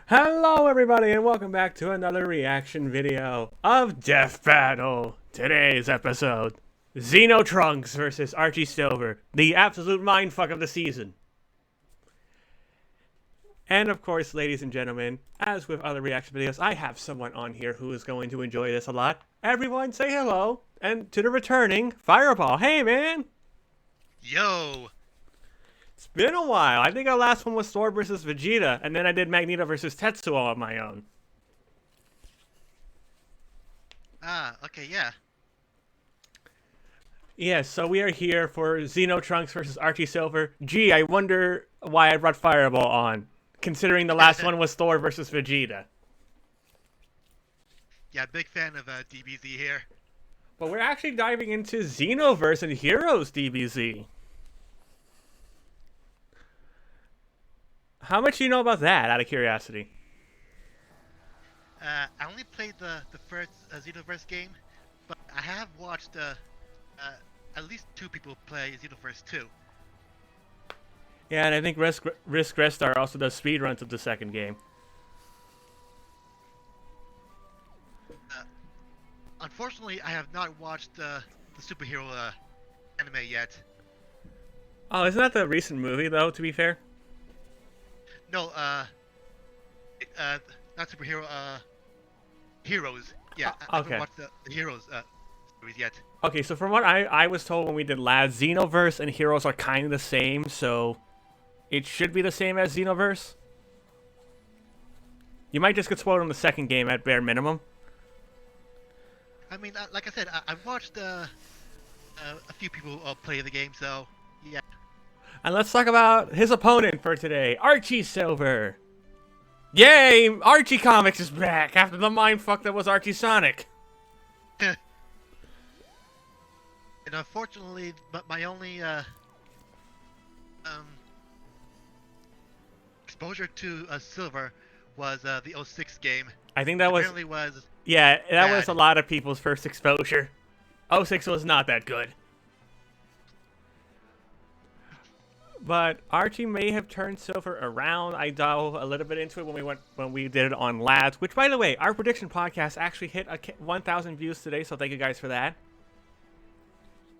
Hello everybody and welcome back to another reaction video of Death Battle. Today's episode, Trunks versus Archie Silver, the absolute mindfuck of the season. And of course, ladies and gentlemen, as with other reaction videos, I have someone on here who is going to enjoy this a lot. Everyone say hello, and to the returning Fireball. Hey man! Yo! It's been a while. I think our last one was Thor versus Vegeta, and then I did Magneto versus Tetsuo on my own. Okay, yeah. Yes, so we are here for Trunks versus Archie Silver. Gee, I wonder why I brought Fireball on, considering the last one was Thor versus Vegeta. Yeah, big fan of DBZ here. But we're actually diving into Xenoverse and Heroes DBZ. How much do you know about that, out of curiosity? I only played the first Xenoverse game, but I have watched at least two people play Xenoverse 2. Yeah, and I think Risk Restar also does speedruns of the second game. Unfortunately, I have not watched the superhero anime yet. Oh, isn't that the recent movie, though, to be fair? No, not superhero, Heroes. Yeah, I haven't watched the Heroes series yet. Okay, so from what I was told when we did last, Xenoverse and Heroes are kind of the same, so it should be the same as Xenoverse. You might just get spoiled on the second game at bare minimum. I mean, like I said, I've watched a few people play the game, so yeah. And let's talk about his opponent for today, Archie Silver. Yay! Archie Comics is back after the mindfuck that was Archie Sonic. And unfortunately, but my only exposure to Silver was the 06 game. I think that was... Yeah, that was a lot of people's first exposure. 06 was not that good. But Archie may have turned Silver around. I dove a little bit into it when we did it on Lads, which, by the way, our prediction podcast actually hit 1,000 views today, so thank you guys for that.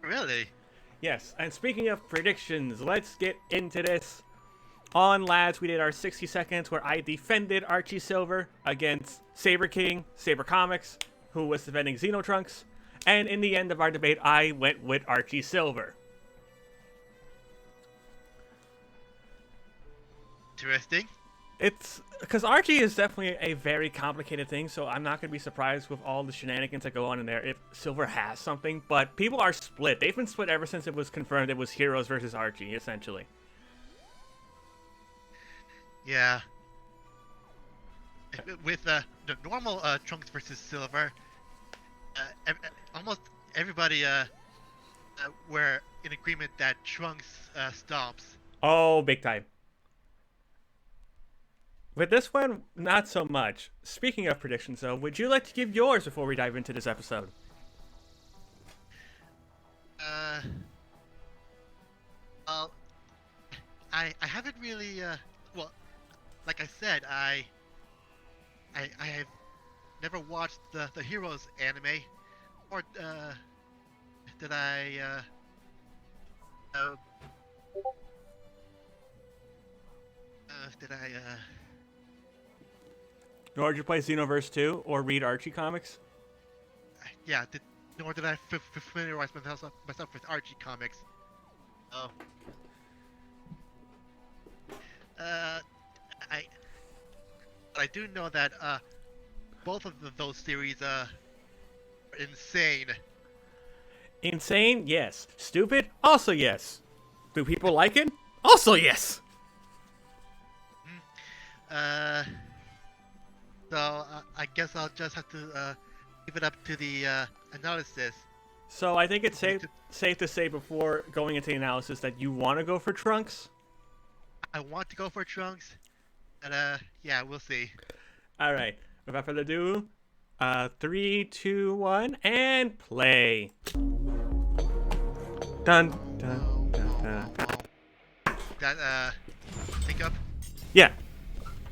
Really? Yes, and speaking of predictions, let's get into this. On Lads, we did our 60 seconds where I defended Archie Silver against Saber King, Saber Comics, who was defending Trunks. And in the end of our debate, I went with Archie Silver. Interesting. It's because Archie is definitely a very complicated thing, so I'm not going to be surprised with all the shenanigans that go on in there if Silver has something. But people are split. They've been split ever since it was confirmed it was Heroes versus Archie, essentially. Yeah. With the normal Trunks versus Silver, almost everybody were in agreement that Trunks stomps. Oh, big time. With this one, not so much. Speaking of predictions, though, would you like to give yours before we dive into this episode? I haven't really, well, like I said, I have never watched the Heroes anime, or did I, Nor did you play Xenoverse 2 or read Archie comics? Yeah, nor did I familiarize myself with Archie comics. Oh. I do know that both of those series are insane. Insane? Yes. Stupid? Also yes. Do people like it? Also yes. So I guess I'll just have to leave it up to the analysis. So I think it's safe to say before going into the analysis that you want to go for Trunks? I want to go for Trunks, but yeah, we'll see. Alright, without further ado, 3, 2, 1, and play. Dun, dun, dun, dun, dun. That, pick up? Yeah.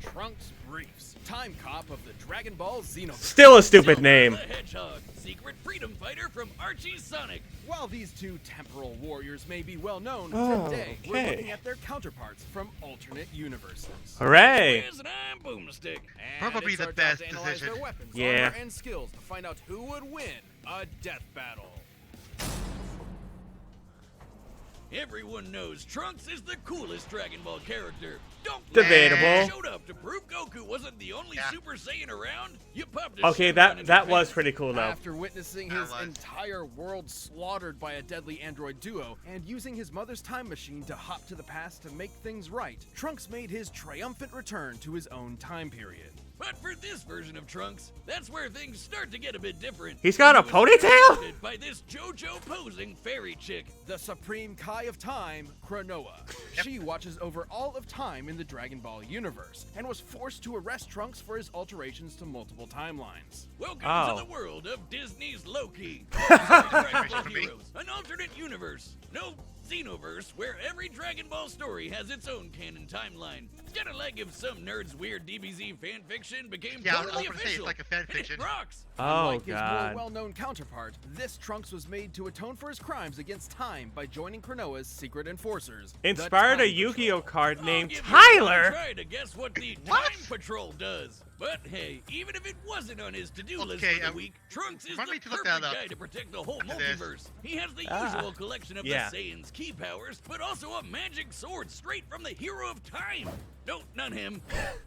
Trunks briefs. Time Cop of the Dragon Ball Xenoverse. Still a stupid name. The Hedgehog, secret freedom fighter from Archie Sonic. While these two temporal warriors may be well known, Oh, today we're okay. looking at their counterparts from alternate universes. Hooray! Yes, and I'm Boomstick. And Probably it's the our job best to analyze decision. their weapons, Yeah. armor, and skills to find out who would win a death battle. Everyone knows Trunks is the coolest Dragon Ball character. Don't Debatable. Showed up to prove Goku wasn't the only Yeah. Super Saiyan around. You popped a Okay, shit that on in that the was face. pretty cool though. After witnessing his That was. entire world slaughtered by a deadly android duo and using his mother's time machine to hop to the past to make things right, Trunks made his triumphant return to his own time period. But for this version of Trunks, that's where things start to get a bit different. He's got a He was ponytail? recruited by this JoJo posing fairy chick. The Supreme Kai of Time, Cronoa. She watches over all of time in the Dragon Ball universe and was forced to arrest Trunks for his alterations to multiple timelines. Welcome Oh. to the world of Disney's Loki. Dragon Ball Heroes, an alternate universe. No Xenoverse, where every Dragon Ball story has its own canon timeline. It's kinda like if some nerd's weird DBZ fanfiction became Yeah, I was totally gonna say, it's official. like a fan And it fiction. rocks. Oh Unlike his more god. well-known counterpart, this Trunks was made to atone for his crimes against time by joining Cronoa's secret enforcers. the Inspired a Time Yu-Gi-Oh Patrol. card I'll named give you one Tyler. try to guess what the What? Time Patrol does. But hey, even if it wasn't on his to-do list Okay, for the week, Trunks is remind the me to look perfect that up. guy to protect the whole After this. multiverse. He has the Ah, usual collection of yeah. the Saiyans' key powers, but also a magic sword straight from the hero of time. No, not him.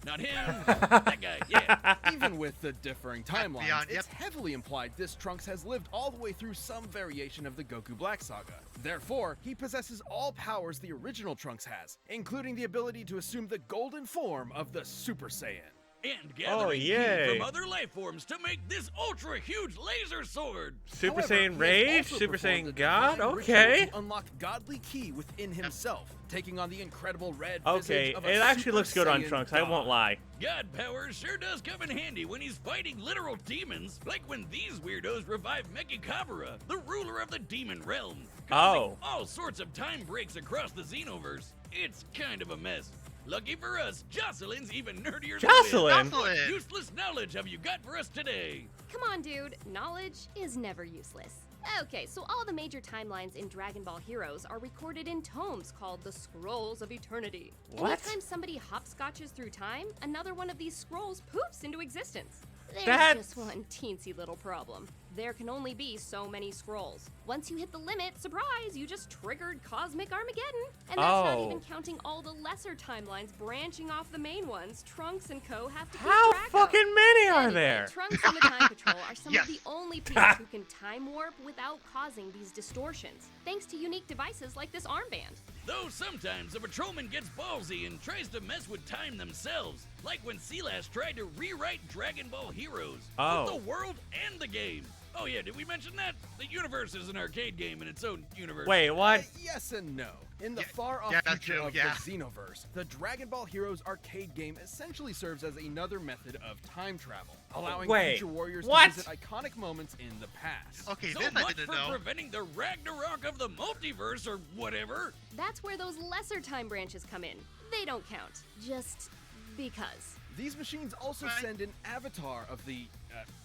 Not him. That guy, yeah. Even with the differing timelines, beyond- it's yep. heavily implied this Trunks has lived all the way through some variation of the Goku Black Saga. Therefore, he possesses all powers the original Trunks has, including the ability to assume the golden form of the Super Saiyan. And gathering ki yay. from other life forms to make this ultra-huge laser sword. Super However, Saiyan he has Rage? also Super performed Saiyan a God? divine ritual Okay. to unlock godly ki within himself, taking on the incredible red Okay, visage of a it actually Super looks good on Saiyan Trunks, I god. won't lie. God power sure does come in handy when he's fighting literal demons, like when these weirdos revive Mechikabura, the ruler of the demon realm, causing Oh. all sorts of time breaks across the Xenoverse. It's kind of a mess. Lucky for us, Jocelyn's even nerdier than Jocelyn? Liz. What Jocelyn! useless knowledge have you got for us today? Come on, dude. Knowledge is never useless. Okay, so all the major timelines in Dragon Ball Heroes are recorded in tomes called the Scrolls of Eternity. What? Anytime somebody hopscotches through time, another one of these scrolls poofs into existence. There's That's- just one teensy little problem. There can only be so many scrolls. Once you hit the limit, surprise, you just triggered Cosmic Armageddon. And that's not Oh. even counting all the lesser timelines branching off the main ones Trunks and Co. have to keep How track of. fucking many are Anyway, there? Trunks and the Time Patrol are some Yes. of the only people who can time warp without causing these distortions, thanks to unique devices like this armband. Though sometimes a patrolman gets ballsy and tries to mess with time themselves, like when Silas tried to rewrite Dragon Ball Heroes, Oh. both the world and the game. Oh yeah, did we mention that? The universe is an arcade game in its own universe. Wait, what? Yes and no. In the Yeah, far-off yeah, that's future true, of yeah. the Xenoverse, the Dragon Ball Heroes arcade game essentially serves as another method of time travel, allowing Wait, future warriors what? to visit iconic moments in the past. Okay, So this I much didn't for know. preventing the Ragnarok of the multiverse or whatever. That's where those lesser time branches come in. They don't count. Just because. These machines also Right. send an avatar of the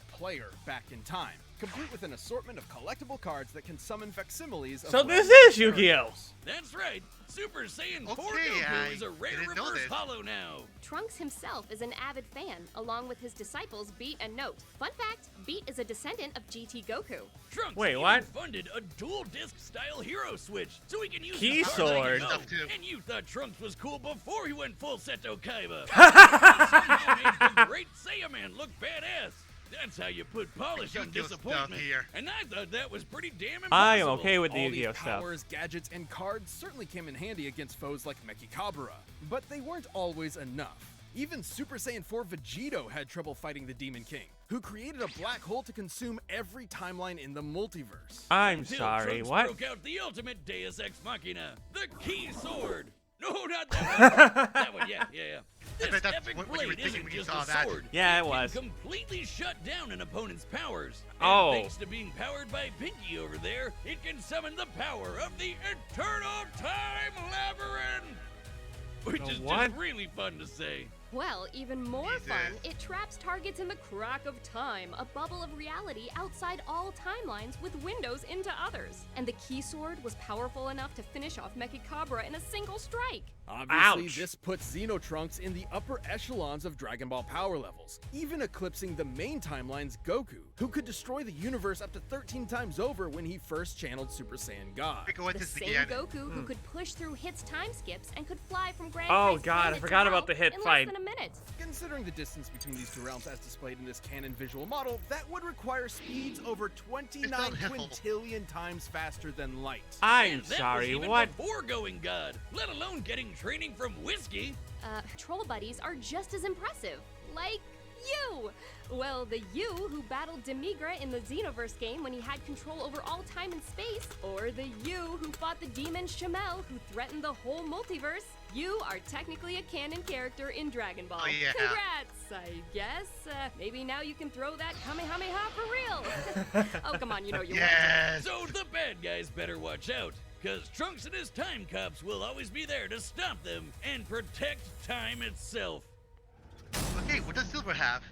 player back in time, complete with an assortment of collectible cards that can summon facsimiles of So this well-known is Yu-Gi-Oh! characters. That's right. Super Saiyan 4 Okay, Goku I is a rare didn't know reverse this. hollow now. Trunks himself is an avid fan, along with his disciples Beat and Note. Fun fact, Beat is a descendant of GT Goku. Trunks Wait, even what? funded a dual disc style hero switch so he can use Key his cards like sword. a go. Stuff too. And you thought Trunks was cool before he went full Seto Kaiba. He somehow made the great Saiyaman look badass. That's how you put polish on Yu-Gi-Oh stuff disappointment. here. And I thought that was pretty damn impossible. I am okay with the All Yu-Gi-Oh these stuff. powers, gadgets, and cards certainly came in handy against foes like Mechikabura, but they weren't always enough. Even Super Saiyan 4 Vegito had trouble fighting the Demon King, who created a black hole to consume every timeline in the multiverse. I'm Until sorry, Trunks what? broke out the ultimate Deus Ex Machina, the Key Sword. No, not that one. That one, yeah. This bet that's epic what you were blade thinking isn't when you just saw a that. sword. Yeah, it can was. completely shut down an opponent's powers. Oh. And thanks to being powered by Pinky over there, it can summon the power of the Eternal Time Labyrinth. Which The is what? just really fun to say. Well, even more Jesus. fun, it traps targets in the crack of time, a bubble of reality outside all timelines with windows into others. And the key sword was powerful enough to finish off Mechikabra in a single strike. Obviously, Ouch. this puts Xenotrunks in the upper echelons of Dragon Ball power levels, even eclipsing the main timeline's Goku, who could destroy the universe up to 13 times over when he first channeled Super Saiyan God. Pick what The this same again. Goku who could push through Hit's time skips and could fly from Grand Oh, Price God, I planet to forgot about Hell the Hit in fight. less than a minute. Considering the distance between these two realms as displayed in this canon visual model, that would require speeds over 29 Hell. quintillion times faster than light. I'm And that sorry, was even what? before going God, let alone getting training from whiskey. Troll buddies are just as impressive. Like you! Well, the you who battled Demigra in the Xenoverse game when he had control over all time and space, or the you who fought the demon Shamel who threatened the whole multiverse. You are technically a canon character in Dragon Ball. Oh, yeah. Congrats, I guess. Maybe now you can throw that Kamehameha for real. Oh, come on, you know you want to. Yes. So the bad guys better watch out, cause Trunks and his time cops will always be there to stop them and protect time itself. Okay, what does Silver have?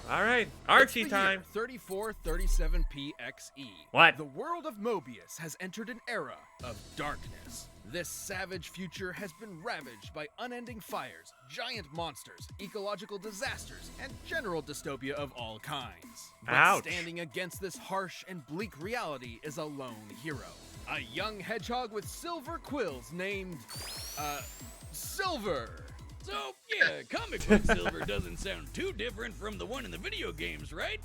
All right, It's Archie the time. year 3437PXE. What? The world of Mobius has entered an era of darkness. This savage future has been ravaged by unending fires, giant monsters, ecological disasters, and general dystopia of all kinds. But Ouch. standing against this harsh and bleak reality is a lone hero. A young hedgehog with silver quills named, Silver. So, yeah, comic book Silver doesn't sound too different from the one in the video games, right?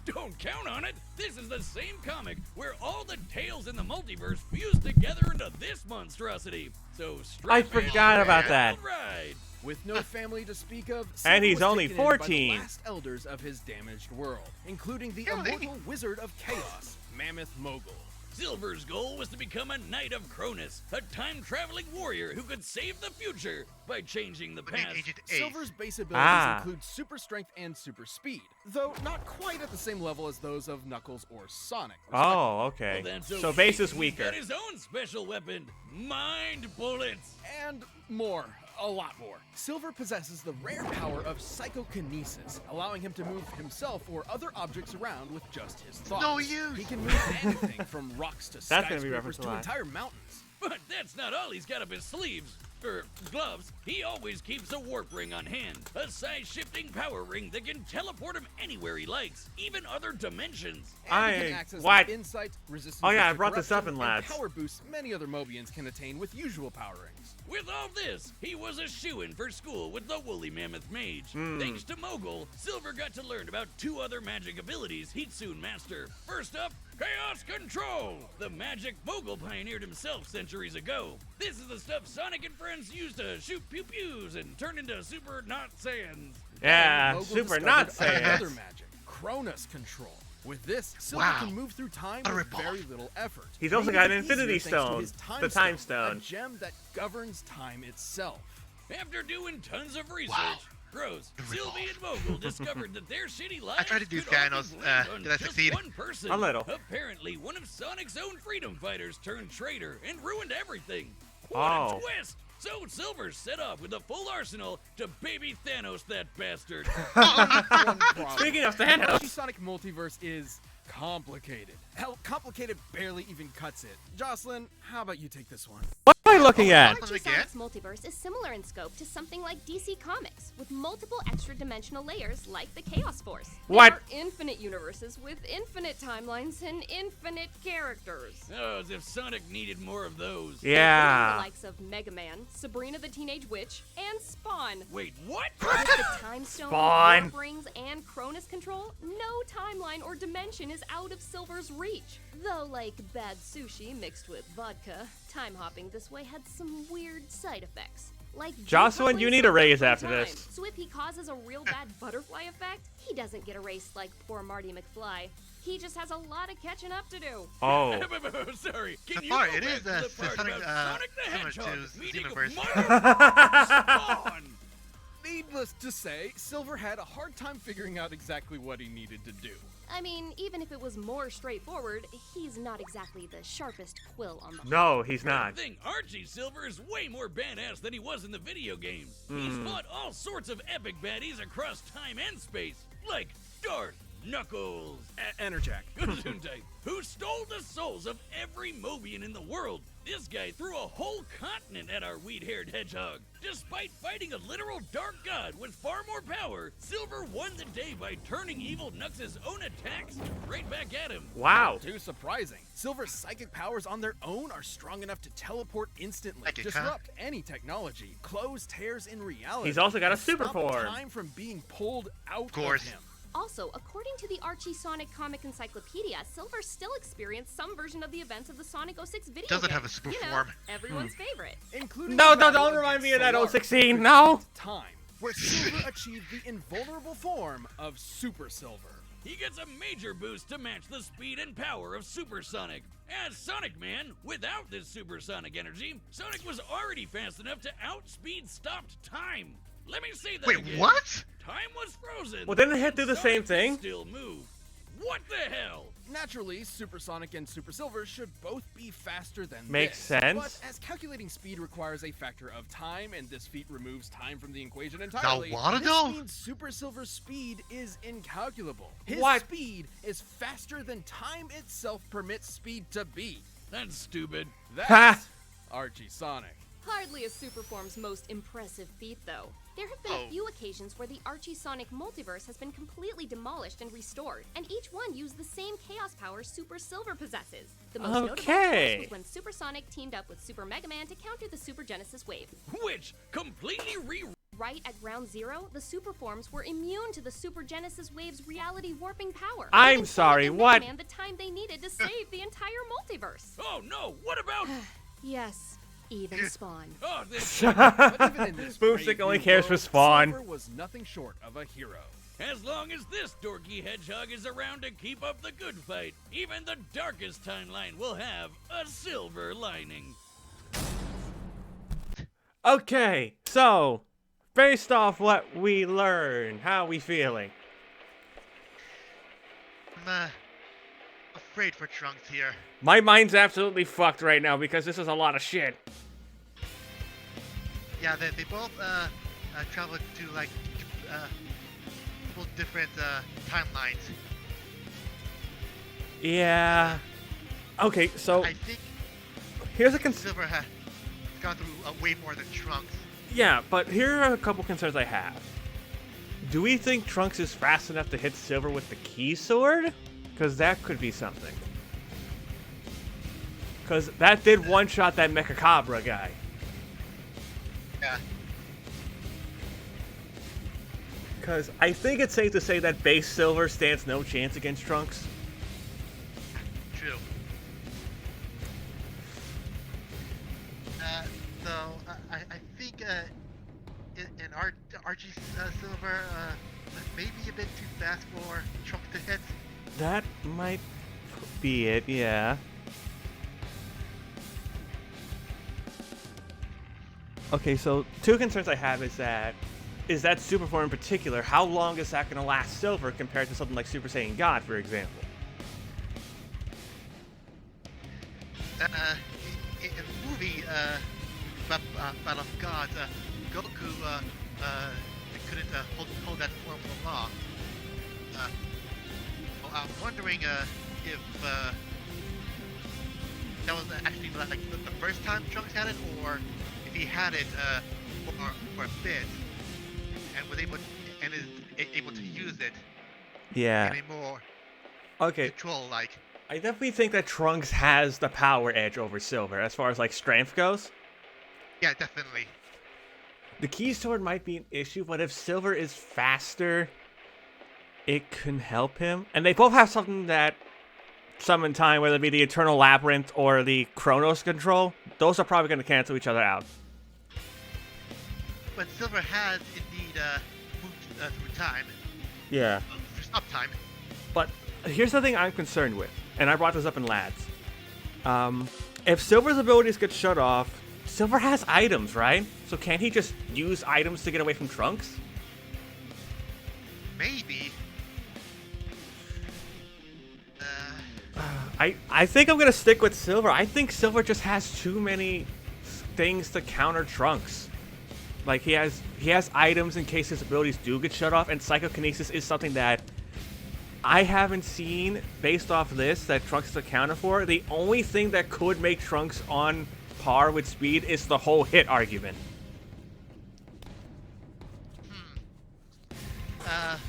Don't count on it. This is the same comic where all the tales in the multiverse fuse together into this monstrosity. So, I strap in forgot about for that. the ride. With no family to speak of, And Silver he's was only taken in by the 14. last elders of his damaged world, including the Really? immortal wizard of chaos, Mammoth Mogul. Silver's goal was to become a Knight of Cronus, a time-traveling warrior who could save the future by changing the What an past. Agent Ace. Silver's base abilities Ah. include super strength and super speed, though not quite at the same level as those of Knuckles or Sonic. Oh, okay. Well, that's So okay. base is He's weaker. got his own special weapon, Mind Bullets. And more. A lot more. Silver possesses the rare power of psychokinesis, allowing him to move himself or other objects around with just his thoughts. No use. He can move anything from rocks to That's gonna be skyscrapers referenced a to lot. entire mountains. But that's not all he's got up his sleeves. Gloves. He always keeps a warp ring on hand, a size-shifting power ring that can teleport him anywhere he likes, even other dimensions. And he can access what? the insight, resistance Oh, yeah, to I brought this up corruption, in and Labs. power boosts many other Mobians can attain with usual power rings. With all this, he was a shoo-in for school with the Woolly Mammoth Mage. Hmm. Thanks to Mogul, Silver got to learn about two other magic abilities he'd soon master. First up, Chaos Control! The magic Mogul pioneered himself centuries ago. This is the stuff Sonic and friends used to shoot pew-pews and turn into super not Saiyans. Yeah, Mogul super discovered not saying. another magic, Cronus Control. With this, Silver Wow. can move through time A with ripoff. very little effort. He's also making got it an Infinity easier thanks to Stone, his the Time a Stone. gem that governs time itself. After doing tons of research, Wow. Gross, The Sylvie ripoff. and Mogul discovered that their shitty lives tried to do could all be Thanos, blamed on did I just succeed? one person. A little. Apparently, one of Sonic's own freedom fighters turned traitor and ruined everything. What a Oh. twist! So Silver set off with a full arsenal to baby Thanos that bastard. One problem. Speaking of The Thanos, Sonic multiverse is complicated. Hell, complicated barely even cuts it. Jocelyn, how about you take this one? what am I looking at? What Archie again? Sonic's multiverse is similar in scope to something like DC Comics, with multiple extra-dimensional layers like the Chaos Force. What? There are infinite universes with infinite timelines and infinite characters. Oh, as if Sonic needed more of those. The Yeah. likes of Mega Man, Sabrina the Teenage Witch, and Spawn. Wait, what? With the Time Stone, Spawn. Warp Rings, and Cronus Control, no timeline or dimension is out of Silver's reach. Though, like bad sushi mixed with vodka, time hopping this way had some weird side effects. Like Jocelyn, decoupling you need a raise from after time. this. So if he causes a real bad butterfly effect, he doesn't get erased like poor Marty McFly. He just has a lot of catching up to do. Oh. Sorry, can So you far, go it back is, to the part Sonic, about Sonic the similar Hedgehog to meeting Xenoverse. Mother Spawn? Needless Needless to say, Silver had a hard time figuring out exactly what he needed to do. I mean, even if it was more straightforward, he's not exactly the sharpest quill on the No, he's not. Good thing Archie Silver is way more badass than he was in the video games. He's fought all sorts of epic baddies across time and space, like Darth Knuckles, Enerjack. Gesundheit, who stole the souls of every Mobian in the world. This guy threw a whole continent at our weed-haired hedgehog. Despite fighting a literal dark god with far more power, Silver won the day by turning evil Nux's own attacks right back at him. Wow. Too surprising. Silver's psychic powers on their own are strong enough to teleport instantly, Psychic, disrupt any technology, close tears in reality. He's also got a and super stop form. time from being pulled out of course. him. Also, according to the Archie Sonic Comic Encyclopedia, Silver still experienced some version of the events of the Sonic 06 video Doesn't game. have a super You know, form. everyone's favorite. Including No, the battle don't remind me of against that Solaris 016, for no. Time, where Silver achieved the invulnerable form of Super Silver. He gets a major boost to match the speed and power of Supersonic. As Sonic Man, without this supersonic energy, Sonic was already fast enough to outspeed stopped time. Let me say that Wait, again. what? Time was frozen. Well, didn't it do the Sonic same could thing? Still move. What the hell? Naturally, Supersonic and Super Silver should both be faster than Makes this. sense. But as calculating speed requires a factor of time, and this feat removes time from the equation entirely, what, this though? means Super Silver's speed is incalculable. His What? speed is faster than time itself permits speed to be. That's stupid. That's Archie Sonic. Hardly a super form's most impressive feat, though. There have been a few occasions where the Archie Sonic multiverse has been completely demolished and restored, and each one used the same chaos power Super Silver possesses. The most notable, of Okay. course, was when Super Sonic teamed up with Super Mega Man to counter the Super Genesis wave. Which completely Right at Ground Zero, the super forms were immune to the Super Genesis wave's reality warping power. I'm giving sorry, Sonic and what? Mega Man the time they needed to save the entire multiverse. Oh no, what about... Yes, even Spawn. Oh, this... But even in this Boomstick brave only new cares for world, Spawn. Silver was nothing short of a hero. As long as this dorky hedgehog is around to keep up the good fight, even the darkest timeline will have a silver lining. Okay, so based off what we learned, how are we feeling? I'm afraid for Trunks here. My mind's absolutely fucked right now because this is a lot of shit. Yeah, they both traveled to like couple different timelines. Yeah. Okay, so I think here's a concern. Silver has gone through way more than Trunks. Yeah, but here are a couple concerns I have. Do we think Trunks is fast enough to hit Silver with the key sword? Because that could be something. Because that did one-shot that Mechacabra guy. Yeah. Because I think it's safe to say that base Silver stands no chance against Trunks. True. So I think in Archie Silver maybe a bit too fast for Trunks to hit. That might be it, yeah. Okay, so two concerns I have is that Super Form in particular, how long is that going to last Silver compared to something like Super Saiyan God, for example? In the movie Battle of Gods, Goku couldn't hold that form for long. Well, I'm wondering if that was actually like the first time Trunks had it, or if he had it for a bit and was able to use it Yeah. in a more Okay, control-like. I definitely think that Trunks has the power edge over Silver as far as like strength goes. Yeah, definitely. The key sword might be an issue, but if Silver is faster, it can help him. And they both have something that summon time, whether it be the Eternal Labyrinth or the Chronos Control. Those are probably going to cancel each other out. But Silver has indeed moved through time, Yeah. through stop time. But here's the thing I'm concerned with, and I brought this up in Lads. If Silver's abilities get shut off, Silver has items, right? So can't he just use items to get away from Trunks? maybe. I think I'm gonna stick with Silver. I think Silver just has too many things to counter Trunks. Like he has items in case his abilities do get shut off, and Psychokinesis is something that I haven't seen based off this that Trunks is a counter for. The only thing that could make Trunks on par with Speed is the whole hit argument. For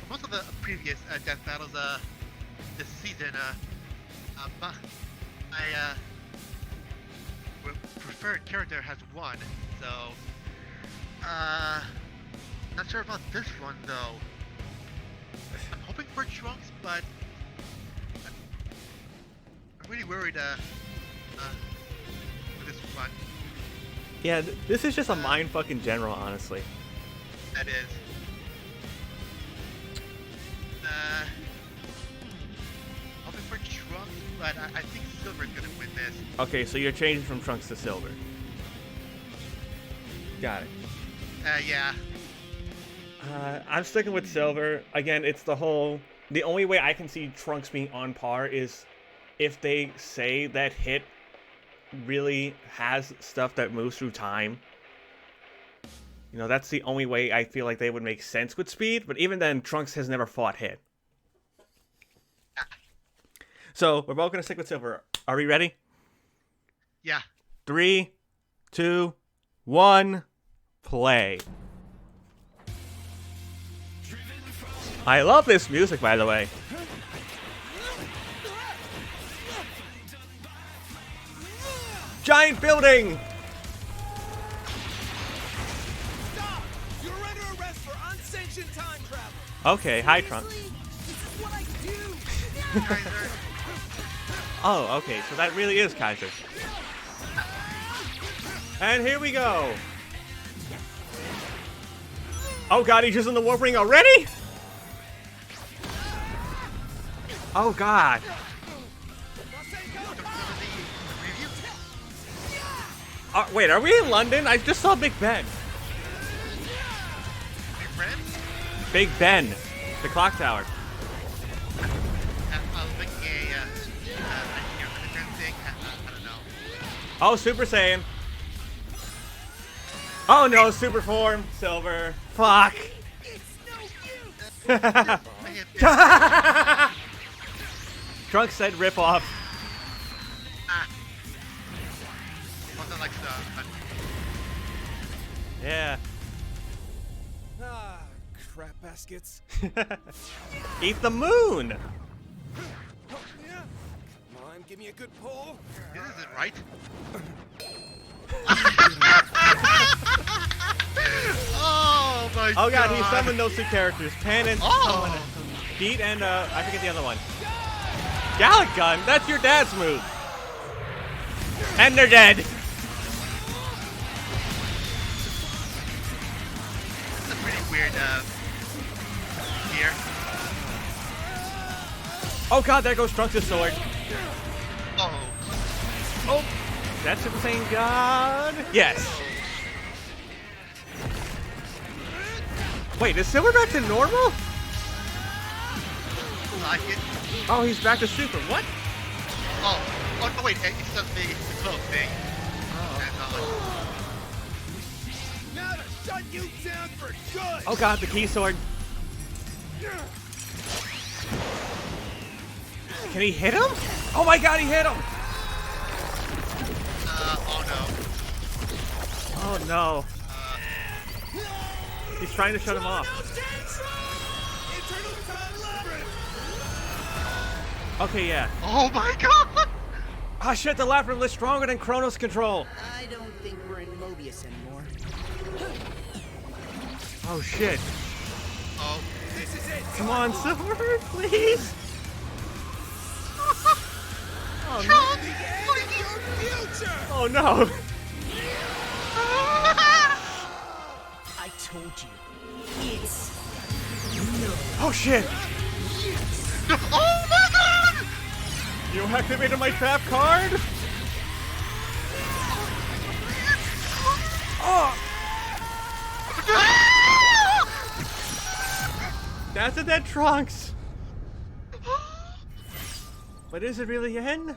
most of the previous death battles this season, my preferred character has won, so not sure about this one though. I'm hoping for Trunks, but I'm really worried with this one. Yeah, this is just a mindfuck in general, honestly. That is. Hoping for Trunks, but I think Silver's gonna win this. Okay, so you're changing from Trunks to Silver. Got it. Yeah. I'm sticking with Silver. Again, it's the only way I can see Trunks being on par is if they say that hit really has stuff that moves through time. You know, that's the only way I feel like they would make sense with Speed, but even then, Trunks has never fought hit. So, we're both going to stick with Silver. Are we ready? Yeah. 3, 2, 1, play. I love this music, by the way. Giant building! Stop! You're under arrest for unsanctioned time travel. Okay, hi, Trunks. This is what I do. Kaiser. Oh, okay, so that really is Kaiser. And here we go. Oh god, he's using the warp ring already? Oh god. Wait, are we in London? I just saw Big Ben. Big friend? Big Ben, the clock tower. I was making a underground thing. I don't know. Oh, Super Saiyan. Oh no, Super Form, Silver. Fuck. Trunks said rip off. Wasn't like stuff. Yeah. Ah, crap baskets. Eat the moon. Oh, yeah. Come on, give me a good pull. This isn't right. Oh my god. Oh god, he summoned those two characters. Pan and Beat and I forget the other one. Gallic Gun, that's your dad's move. And they're dead. That's a pretty weird here. Oh god, there goes Trunks' sword. Oh. Oh, that's Super Saiyan God. Yes. Wait, is Silver back to normal? Like it. Oh, he's back to Super. What? Oh no, wait, it's just the close thing. Now to shut you down for good. Oh god, the key sword. Can he hit him? Oh my god, he hit him! Oh no. Oh no. He's trying to shut him off. Okay, yeah. Oh my god! Oh shit, the Labyrinth is stronger than Chronos Control. I don't think we're in Mobius anymore. Oh shit. Oh. This is it. Come on, Silver, please. Oh no. Your future. Oh no. I told you. It's Oh shit. Oh my god! You activated my trap card? Oh! That's a dead Trunks. But is it really in?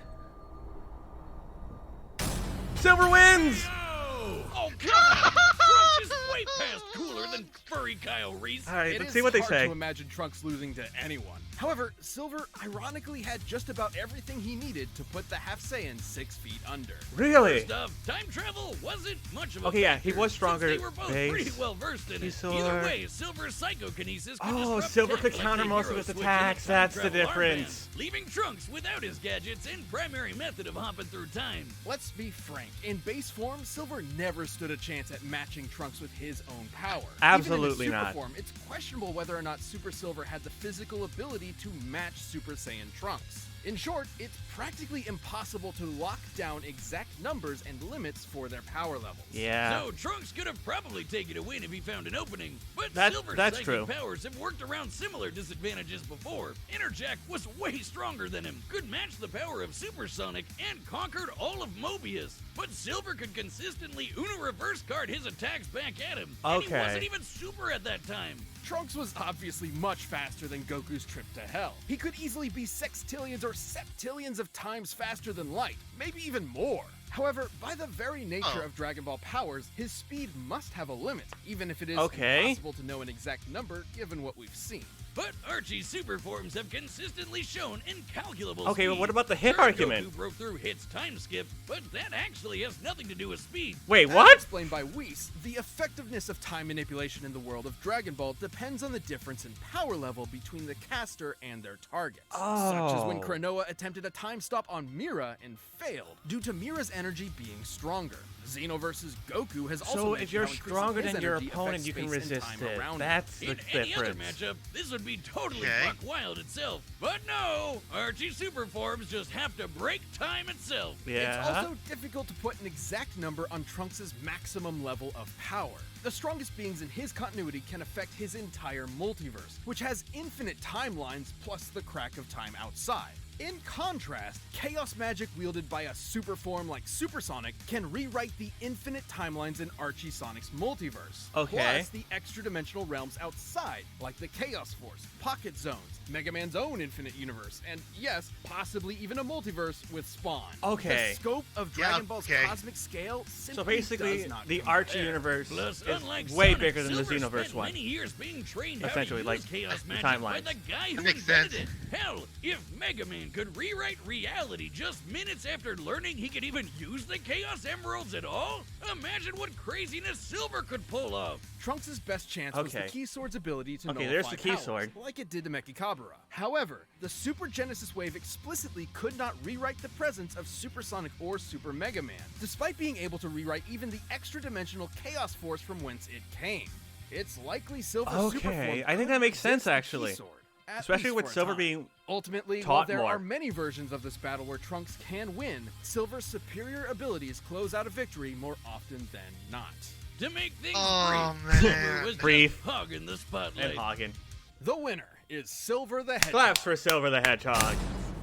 Silver wins! Oh, God! Trunks is way past cooler than furry Kyle Reese. All right, It let's is see what they hard say. to imagine Trunks losing to anyone. However, Silver ironically had just about everything he needed to put the Half Saiyan 6 feet under. Really? First off, time travel wasn't much of a Okay, yeah, he factor, was stronger since they were both base. pretty well versed in it. He's Either slower. way, Silver's psychokinesis could Oh, disrupt Silver tech could like counter the most of hero his switch in attacks, Time that's the Travel Armband, difference. leaving Trunks without his gadgets and primary method of hopping through time. Let's be frank, in base form, Silver never stood a chance at matching Trunks with his own power. Absolutely Even in his not. super form, it's questionable whether or not Super Silver had the physical ability to match Super Saiyan Trunks. In short, it's practically impossible to lock down exact numbers and limits for their power levels. Yeah. So Trunks could have probably taken a win if he found an opening, but That's Silver's true. psychic powers have worked around similar disadvantages before. Interjack was way stronger than him, could match the power of Supersonic, and conquered all of Mobius. But Silver could consistently Uno reverse card his attacks back at him, and he Okay. wasn't even super at that time. Trunks was obviously much faster than Goku's trip to hell. He could easily be sextillions or septillions of times faster than light, maybe even more. However, by the very nature of Dragon Ball powers, his speed must have a limit, even if it is impossible to know an exact number given what we've seen. But Archie's super forms have consistently shown incalculable Okay, but speed. what about the hit Sure, argument? Goku broke through Hit's time skip, but that actually has nothing to do with speed. Wait, As what? explained by Whis, the effectiveness of time manipulation in the world of Dragon Ball depends on the difference in power level between the caster and their targets. Such as when Oh. Kranoa attempted a time stop on Mira and failed, due to Mira's energy being stronger. Xeno versus Goku has also So if mentioned you're how increasing stronger his than your energy opponent, affects you can space and resist time it. around him. That's the In any other difference. matchup, this would be totally Okay. buck wild itself. But no, Archie's super forms just have to break time itself. Yeah. It's also difficult to put an exact number on Trunks' maximum level of power. The strongest beings in his continuity can affect his entire multiverse, which has infinite timelines plus the crack of time outside. In contrast, chaos magic wielded by a super form like Supersonic can rewrite the infinite timelines in Archie Sonic's multiverse. Okay. Plus the extra-dimensional realms outside, like the Chaos Force, Pocket Zones, Mega Man's own infinite universe, and yes, possibly even a multiverse with Spawn. Okay. The scope of Yeah, Dragon Ball's okay. cosmic scale simply So basically, does not the compare. Archie universe Plus, is unlike way Sonic, bigger than the Silver Xenoverse spent one. many years being trained Essentially, how to use like, chaos the magic by timelines. the guy who Makes invented sense. it. Hell, if Mega Man could rewrite reality just minutes after learning he could even use the Chaos Emeralds at all, imagine what craziness Silver could pull off. Trunks' best chance was the Okay. Key Sword's ability to Okay, nullify there's the Key powers, Sword. like it did to Mechikabura. However, the Super Genesis Wave explicitly could not rewrite the presence of Supersonic or Super Mega Man, despite being able to rewrite even the extra-dimensional Chaos Force from whence it came. It's likely Silver's super Okay, form I think could that makes sense, resist the Key actually. Sword, at Especially least with for a Silver time. being Ultimately, taught while there more. are many versions of this battle where Trunks can win, Silver's superior abilities close out a victory more often than not. To make things Oh, brief, Silver man. was Brief. just hogging the spotlight. and Hagen. The winner is Silver the Hedgehog. Claps for Silver the Hedgehog.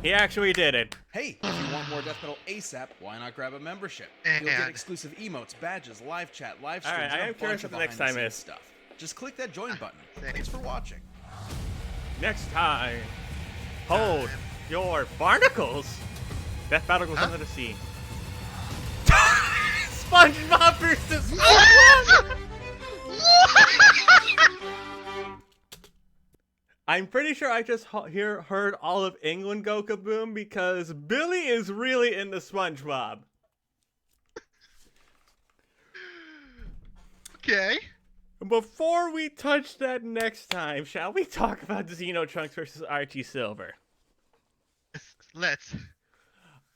He actually did it. Hey, if you want more Death Metal ASAP, why not grab a membership? You'll get exclusive emotes, badges, live chat, live streams, Alright, I and a am curious bunch of what the next behind time scenes is. stuff. Just click that join button. Same. Thanks for watching. Next time, hold your barnacles. Death battle goes under the sea. SpongeBob versus SpongeBob. I'm pretty sure I just heard all of England go kaboom because Billy is really into SpongeBob. Okay. Before we touch that next time, shall we talk about Xeno Trunks versus Archie Silver? Let's.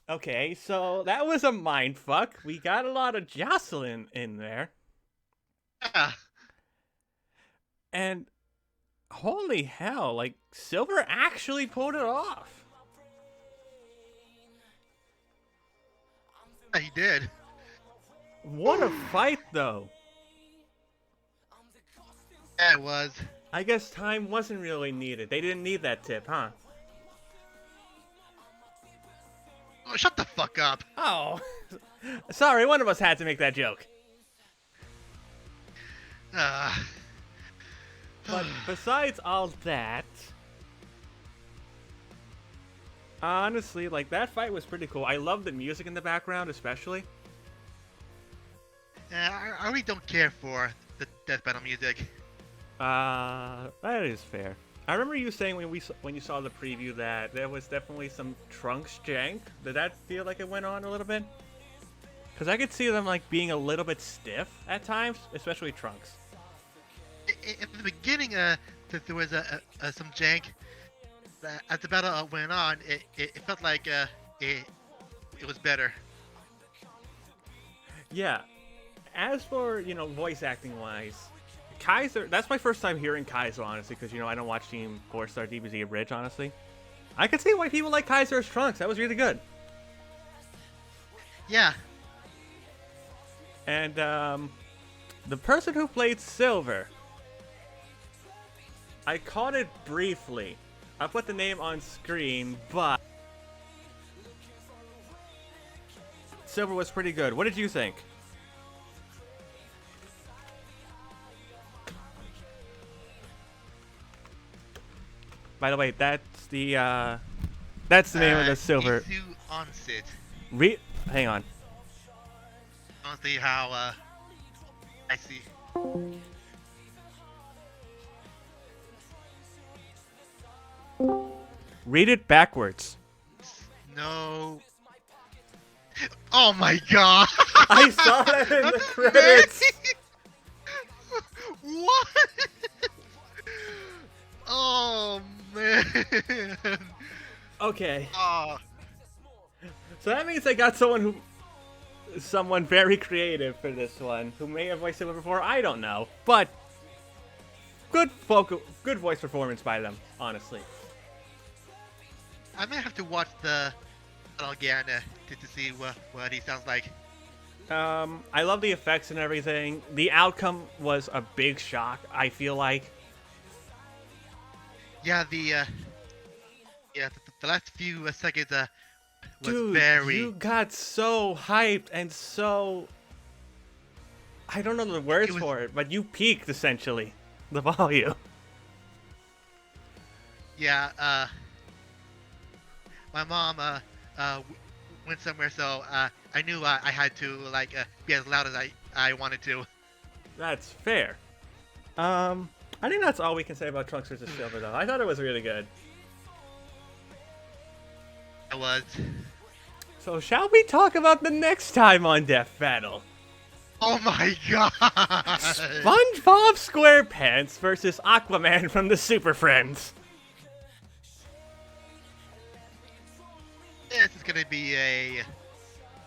Okay, so that was a mindfuck. We got a lot of Jocelyn in there. Ah, And holy hell, like Silver actually pulled it off. he did. What a fight though. Yeah, it was. I guess time wasn't really needed. They didn't need that tip, huh? Oh, shut the fuck up. Oh. Sorry, one of us had to make that joke. But besides all that, honestly, like, that fight was pretty cool. I love the music in the background, especially. I really don't care for the death battle music. That is fair. I remember you saying when you saw the preview that there was definitely some Trunks jank. Did that feel like it went on a little bit? Because I could see them like being a little bit stiff at times, especially Trunks. In the beginning, there was some jank. As the battle went on, it felt like it was better. Yeah. As for, voice acting wise, Kaiser, that's my first time hearing Kaiser, honestly, because, I don't watch Team 4-Star DBZ Abridged, honestly. I can see why people like Kaiser as Trunks. That was really good. Yeah. And, the person who played Silver, I caught it briefly. I put the name on screen, but Silver was pretty good. What did you think? By the way, that's the name of the Silver. Hang on. Honestly, how I see. Read it backwards. No. Oh my god! I saw that in the credits. What? Oh man. Okay. Oh. So that means I got someone very creative for this one, who may have voiced it before. I don't know, but good voice performance by them, honestly. I may have to watch the again to see what he sounds like. I love the effects and everything. The outcome was a big shock, I feel like. Yeah, the last few seconds was Dude, very. You got so hyped and so. I don't know the words for it, but you peaked essentially. The volume. Yeah, my mom went somewhere, so I knew I had to be as loud as I wanted to. That's fair. I think that's all we can say about Trunks vs. Silver, though. I thought it was really good. It was. So shall we talk about the next time on Death Battle? Oh my god! SpongeBob SquarePants versus Aquaman from the Super Friends. This is gonna be a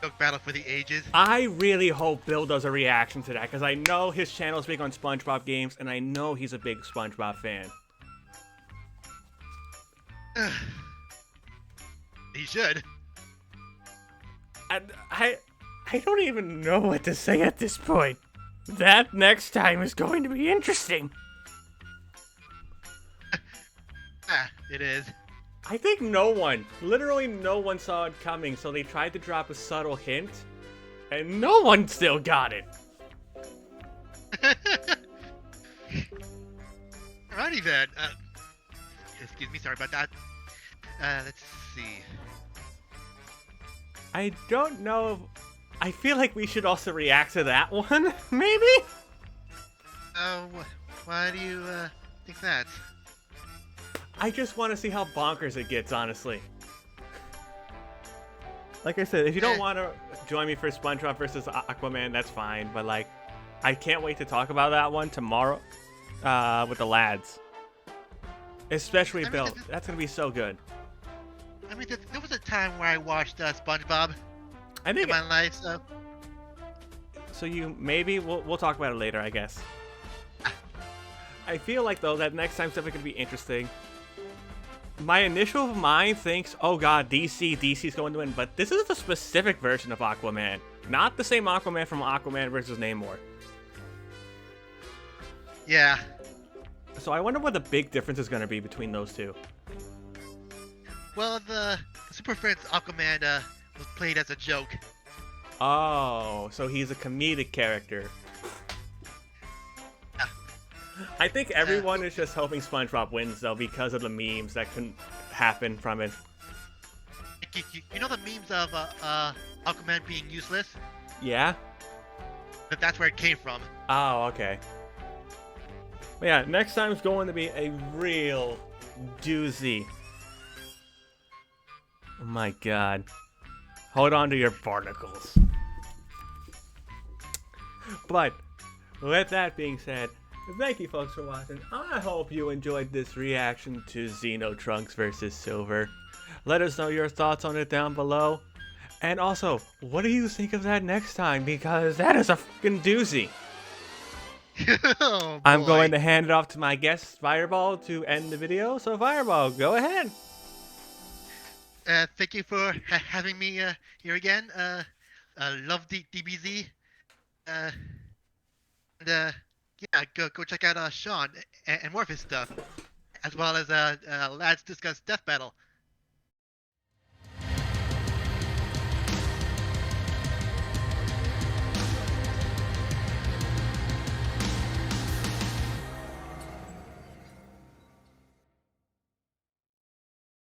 joke battle for the ages. I really hope Bill does a reaction to that, because I know his channel is big on SpongeBob games, and I know he's a big SpongeBob fan. He should. I don't even know what to say at this point. That next time is going to be interesting. It is. I think literally no one saw it coming, so they tried to drop a subtle hint, and no one still got it. Alrighty then. Excuse me, sorry about that. Let's see. I don't know. I feel like we should also react to that one, maybe? Why do you think that? I just want to see how bonkers it gets, honestly. Like I said, if you don't want to join me for SpongeBob versus Aquaman, that's fine. But, I can't wait to talk about that one tomorrow with the lads. Especially Bill. That's going to be so good. I mean, there was a time where I watched SpongeBob I think in my life, so... So we'll talk about it later, I guess. I feel like, though, that next time's definitely going to be interesting. My initial mind thinks, oh god, DC's going to win, but this is a specific version of Aquaman. Not the same Aquaman from Aquaman versus Namor. Yeah. So I wonder what the big difference is going to be between those two. Well, the Super Friends Aquaman was played as a joke. Oh, so he's a comedic character. I think everyone is just hoping SpongeBob wins, though, because of the memes that can happen from it. You know the memes of Aquaman being useless? Yeah? That's where it came from. Oh, okay. But yeah, next time's going to be a real doozy. Oh my god. Hold on to your barnacles. But, with that being said, thank you folks for watching. I hope you enjoyed this reaction to Xeno Trunks versus Silver. Let us know your thoughts on it down below. And also, what do you think of that next time? Because that is a fucking doozy. Oh, I'm boy. going to hand it off to my guest, Fireball, to end the video. So, Fireball, go ahead. Thank you for having me here again. Love DBZ. And yeah, go check out Sean and more of his stuff, as well as Lads Discuss Death Battle.